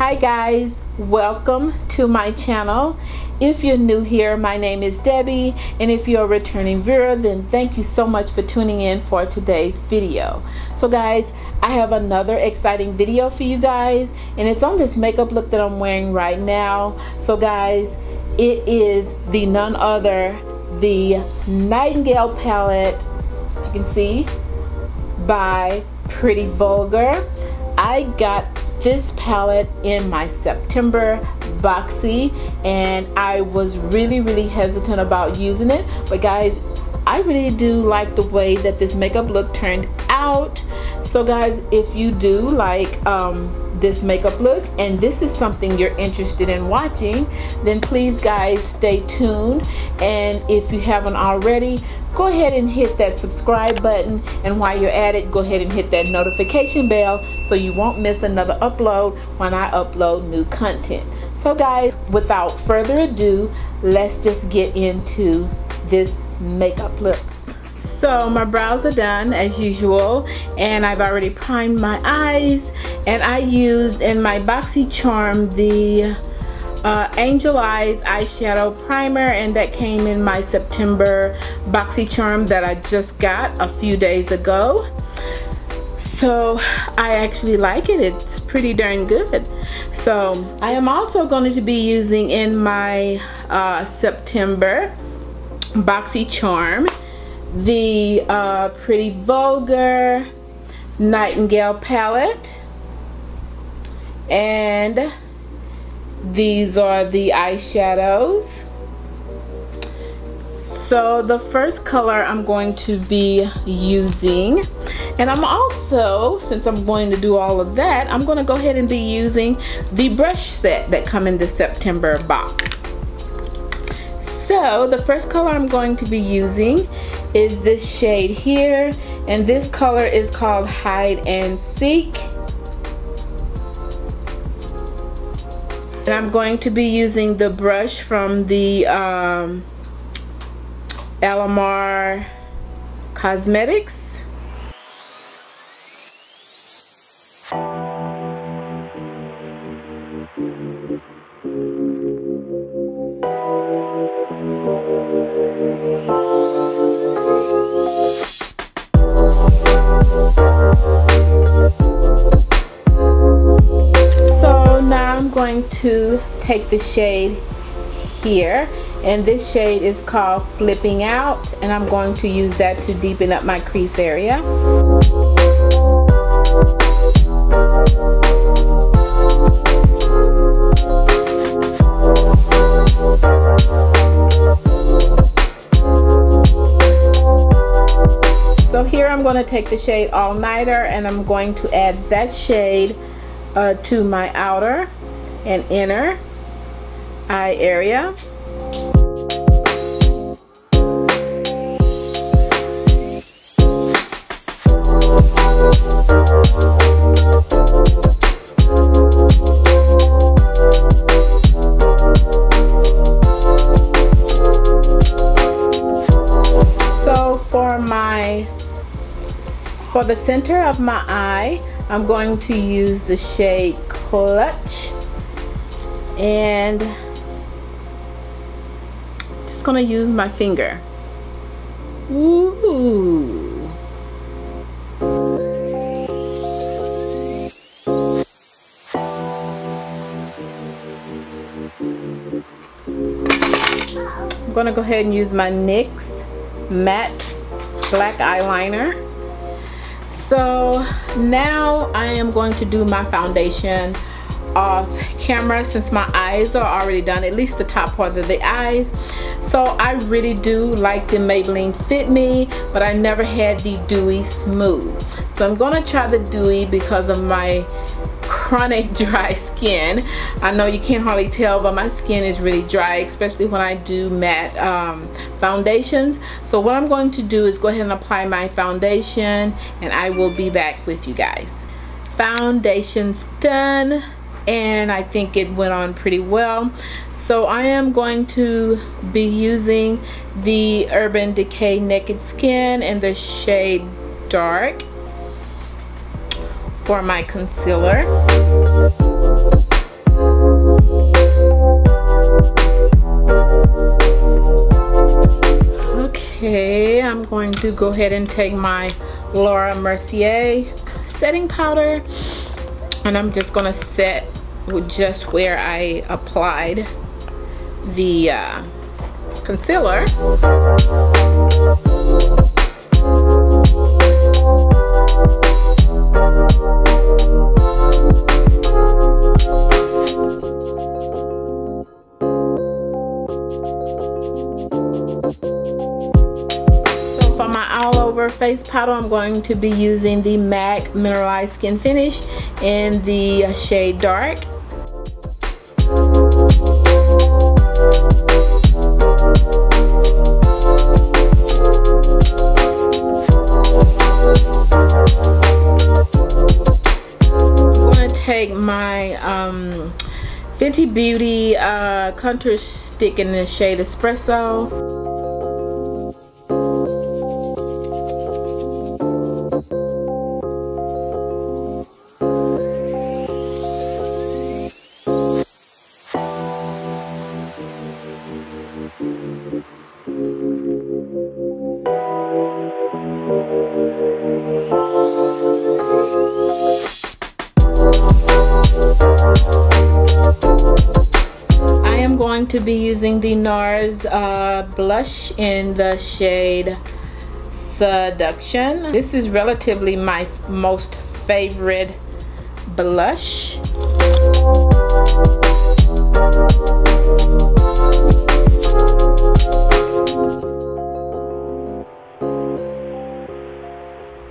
Hi guys, welcome to my channel. If you're new here, my name is Debbie, and if you're a returning viewer, then thank you so much for tuning in for today's video. So guys, I have another exciting video for you guys, and it's on this makeup look that I'm wearing right now. So guys, it is the none other the Nightingale palette, if you can see, by Pretty Vulgar. I got this palette in my September boxy, and I was really hesitant about using it, but guys, I really do like the way that this makeup look turned out. So guys, if you do like this makeup look and this is something you're interested in watching, then please guys stay tuned, and if you haven't already, go ahead and hit that subscribe button, and while you're at it, go ahead and hit that notification bell so you won't miss another upload when I upload new content. So guys, without further ado, let's just get into this makeup look. So my brows are done as usual, and I've already primed my eyes, and I used in my BoxyCharm the Angel Eyes eyeshadow primer, and that came in my September BoxyCharm that I just got a few days ago. So I actually like it. It's pretty darn good. So I am also going to be using in my September BoxyCharm the Pretty Vulgar Nightingale palette, and these are the eyeshadows. So the first color I'm going to be using, and I'm also, since I'm going to do all of that, I'm going to go ahead and be using the brush set that come in the September box. So the first color I'm going to be using is this shade here, and this color is called Hide and Seek. And I'm going to be using the brush from the ALAMAR Cosmetics. Going to take the shade here, and this shade is called Flipping Out, and I'm going to use that to deepen up my crease area. So here I'm going to take the shade All Nighter, and I'm going to add that shade to my outer and inner eye area. So for the center of my eye, I'm going to use the shade Clutch, and just gonna use my finger. Ooh. I'm gonna go ahead and use my NYX matte black eyeliner. So now I am going to do my foundation off camera, since my eyes are already done, at least the top part of the eyes. So I really do like the Maybelline Fit Me, but I never had the Dewy Smooth. So I'm gonna try the Dewy because of my chronic dry skin. I know you can't hardly tell, but my skin is really dry, especially when I do matte foundations. So what I'm going to do is go ahead and apply my foundation, and I will be back with you guys. Foundation's done, and I think it went on pretty well. So I am going to be using the Urban Decay Naked Skin in the shade Dark for my concealer. to go ahead and take my Laura Mercier setting powder, and I'm just gonna set with just where I applied the concealer. For my all over face powder, I'm going to be using the MAC Mineralized Skin Finish in the shade Dark. I'm going to take my Fenty Beauty contour stick in the shade Espresso. To be using the NARS blush in the shade Seduction. This is relatively my most favorite blush.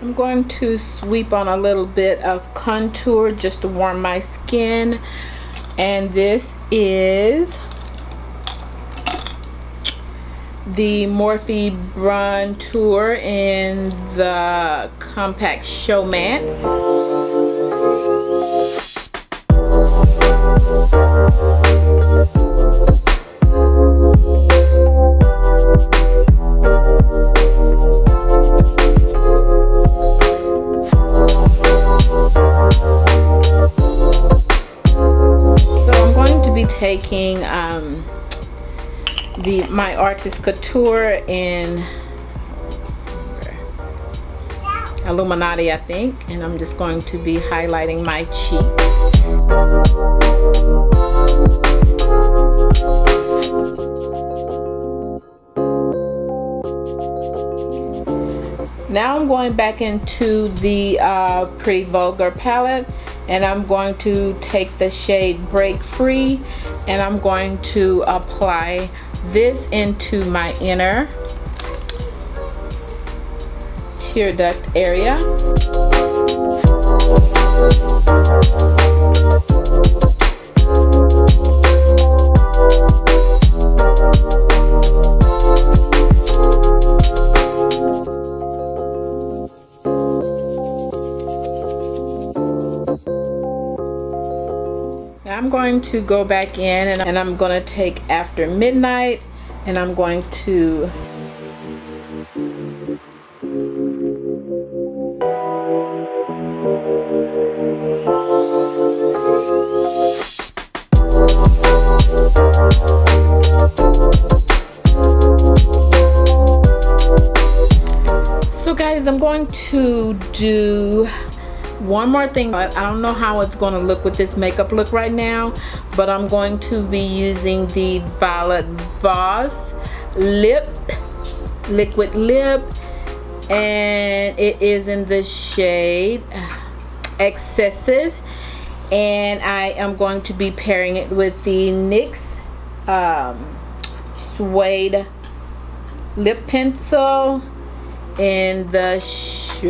I'm going to sweep on a little bit of contour just to warm my skin, and this is the Morphe Contour in the compact Showmance. So I'm going to be taking my Artist Couture in Illuminati, I think, and I'm just going to be highlighting my cheeks. Now I'm going back into the Pretty Vulgar palette, and I'm going to take the shade Break Free, and I'm going to apply this into my inner tear duct area. I'm going to go back in and I'm going to take After Midnight, and I'm going to so guys, I'm going to do one more thing. I don't know how it's going to look with this makeup look right now, but I'm going to be using the Violet Voss liquid lip, and it is in the shade Excessive, and I am going to be pairing it with the NYX Suede lip pencil in the shade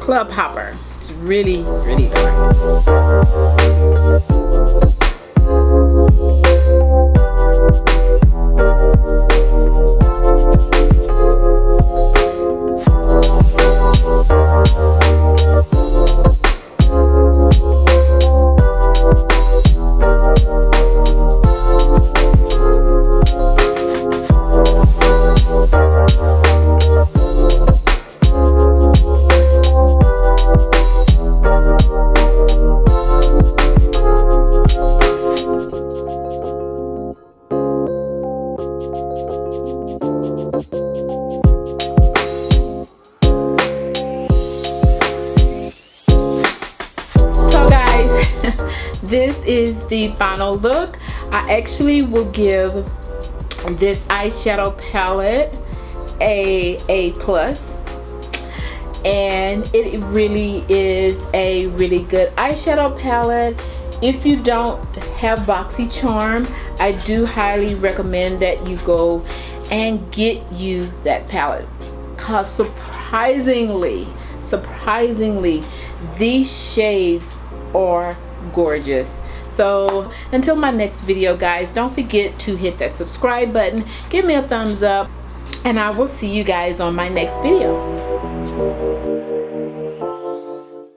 Club Hopper. It's really, really dark. this is the final look. I actually will give this eyeshadow palette a plus, and it really is a really good eyeshadow palette. If you don't have BoxyCharm, I do highly recommend that you go and get you that palette, because surprisingly these shades are gorgeous. So until my next video, guys, don't forget to hit that subscribe button, give me a thumbs up, and I will see you guys on my next video.